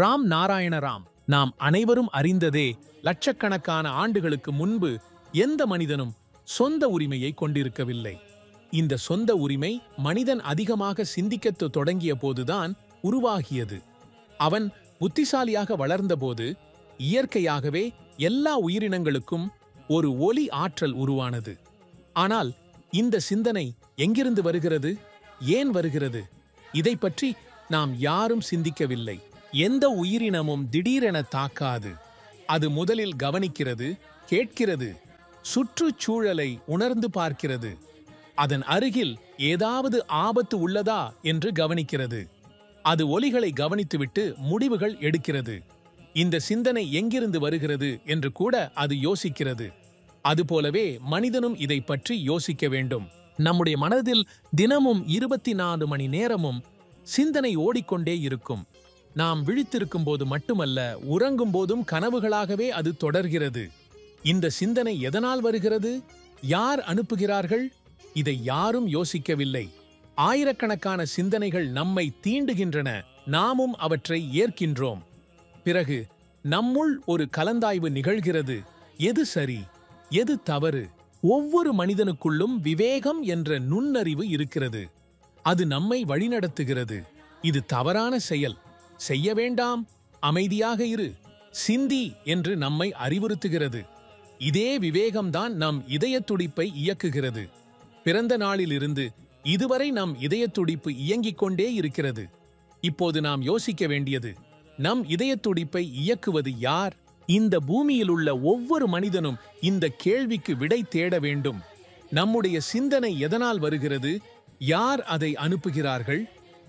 ராம் நாராயண ராம். நாம் அனைவரும் அறிந்ததே, லட்சக்கணக்கான ஆண்டுகளுக்கு முன்பு எந்த மனிதனும் சொந்த உரிமையை கொண்டிருக்கவில்லை. இந்த சொந்த உரிமை மனிதன் அதிகமாக சிந்திக்கத் தொடங்கிய போதுதான் உருவாகியது. அவன் புத்திசாலியாக வளர்ந்தபோது இயற்கையாகவே எல்லா உயிரினங்களுக்கும் ஒரு ஒலி ஆற்றல் உருவானது. ஆனால் இந்த சிந்தனை எங்கிருந்து வருகிறது, ஏன் வருகிறது, இதை பற்றி நாம் யாரும் சிந்திக்கவில்லை. எந்த உயிரினமும் திடீரென தாக்காது. அது முதலில் கவனிக்கிறது, கேட்கிறது, சுற்றுச்சூழலை உணர்ந்து பார்க்கிறது, அதன் அருகில் ஏதாவது ஆபத்து உள்ளதா என்று கவனிக்கிறது. அது ஒலிகளை கவனித்துவிட்டு முடிவுகள் எடுக்கிறது. இந்த சிந்தனை எங்கிருந்து வருகிறது என்று கூட அது யோசிக்கிறது. அதுபோலவே மனிதனும் இதை பற்றி யோசிக்க வேண்டும். நம்முடைய மனதில் தினமும் 24 மணி நேரமும் சிந்தனை ஓடிக்கொண்டே இருக்கும். நாம் விழித்திருக்கும் போது மட்டுமல்ல, உறங்கும் போதும் கனவுகளாகவே அது தொடர்கிறது. இந்த சிந்தனை எதனால் வருகிறது, யார் அனுப்புகிறார்கள், இதை யாரும் யோசிக்கவில்லை. ஆயிரக்கணக்கான சிந்தனைகள் நம்மை தீண்டுகின்றன, நாமும் அவற்றை ஏற்கின்றோம். பிறகு நம்முள் ஒரு கலந்தாய்வு நிகழ்கிறது. எது சரி, எது தவறு? ஒவ்வொரு மனிதனுக்குள்ளும் விவேகம் என்ற நுண்ணறிவு இருக்கிறது. அது நம்மை வழிநடத்துகிறது. இது தவறான செயல், செய்ய வேண்டாம், அமைதியாக இரு, சிந்தி என்று நம்மை அறிவுறுத்துகிறது. இதே விவேகம்தான் நம் இதயத் துடிப்பை இயக்குகிறது. பிறந்த நாளிலிருந்து இதுவரை நம் இதயத் துடிப்பு இயங்கிக் கொண்டே இருக்கிறது. இப்போது நாம் யோசிக்க வேண்டியது, நம் இதயத் துடிப்பை இயக்குவது யார்? இந்த பூமியில் உள்ள ஒவ்வொரு மனிதனும் இந்த கேள்விக்கு விடை தேட வேண்டும். நம்முடைய சிந்தனை எதனால் வருகிறது, யார் அதை அனுப்புகிறார்கள்,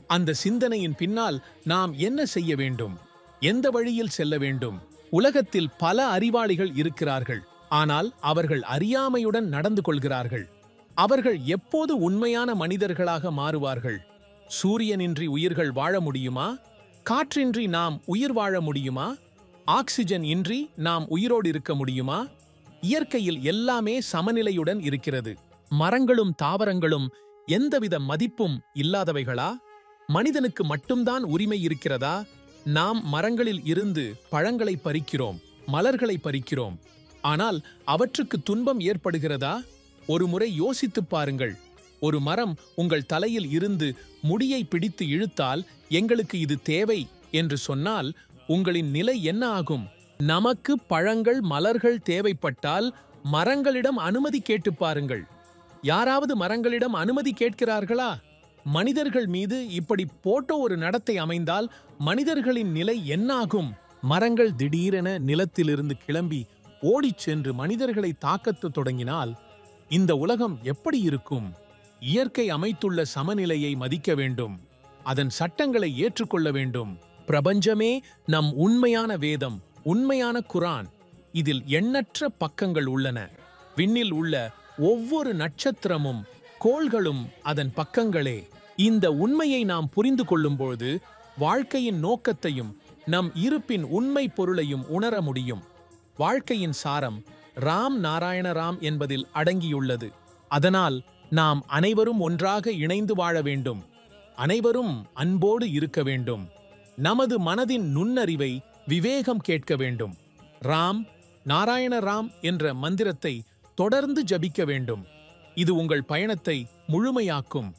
அந்த சிந்தனையின் பின்னால் நாம் என்ன செய்ய வேண்டும், எந்த வழியில் செல்ல வேண்டும்? உலகத்தில் பல அறிவாளிகள் இருக்கிறார்கள், ஆனால் அவர்கள் அறியாமையுடன் நடந்து கொள்கிறார்கள். அவர்கள் எப்போது உண்மையான மனிதர்களாக மாறுவார்கள்? சூரியனின்றி உயிர்கள் வாழ முடியுமா? காற்றின்றி நாம் உயிர் வாழ முடியுமா? ஆக்சிஜன் இன்றி நாம் உயிரோடு இருக்க முடியுமா? இயற்கையில் எல்லாமே சமநிலையுடன் இருக்கிறது. மரங்களும் தாவரங்களும் எந்தவித மதிப்பும் இல்லாதவைகளா? மனிதனுக்கு மட்டும்தான் உரிமை இருக்கிறதா? நாம் மரங்களில் இருந்து பழங்களை பறிக்கிறோம், மலர்களை பறிக்கிறோம். ஆனால் அவற்றுக்கு துன்பம் ஏற்படுகிறதா? ஒரு முறை யோசித்துப் பாருங்கள். ஒரு மரம் உங்கள் தலையில் இருந்து முடியை பிடித்து இழுத்தால், எங்களுக்கு இது தேவை என்று சொன்னால் உங்களின் நிலை என்ன ஆகும்? நமக்கு பழங்கள், மலர்கள் தேவைப்பட்டால் மரங்களிடம் அனுமதி கேட்டு பாருங்கள். யாராவது மரங்களிடம் அனுமதி கேட்கிறார்களா? மனிதர்கள் மீது இப்படி போட்டோ ஒரு நடத்தை அமைந்தால் மனிதர்களின் நிலை என்னாகும்? மரங்கள் திடீரென நிலத்திலிருந்து கிளம்பி ஓடிச் சென்று மனிதர்களை தாக்கத் தொடங்கினால் இந்த உலகம் எப்படி இருக்கும்? இயற்கை அமைத்துள்ள சமநிலையை மதிக்க வேண்டும். அதன் சட்டங்களை ஏற்றுக்கொள்ள வேண்டும். பிரபஞ்சமே நம் உண்மையான வேதம், உண்மையான குரான். இதில் எண்ணற்ற பக்கங்கள் உள்ளன. விண்ணில் உள்ள ஒவ்வொரு நட்சத்திரமும் கோள்களும் அதன் பக்கங்களே. இந்த உண்மையை நாம் புரிந்து கொள்ளும்போது வாழ்க்கையின் நோக்கத்தையும் நம் இருப்பின் உண்மை பொருளையும் உணர முடியும். வாழ்க்கையின் சாரம் ராம் நாராயண ராம் என்பதில் அடங்கியுள்ளது. அதனால் நாம் அனைவரும் ஒன்றாக இணைந்து வாழ வேண்டும். அனைவரும் அன்போடு இருக்க வேண்டும். நமது மனதின் நுண்ணறிவை விவேகம் கேட்க வேண்டும். ராம் நாராயண ராம் என்ற மந்திரத்தை தொடர்ந்து ஜபிக்க வேண்டும். இது உங்கள் பயணத்தை முழுமையாக்கும்.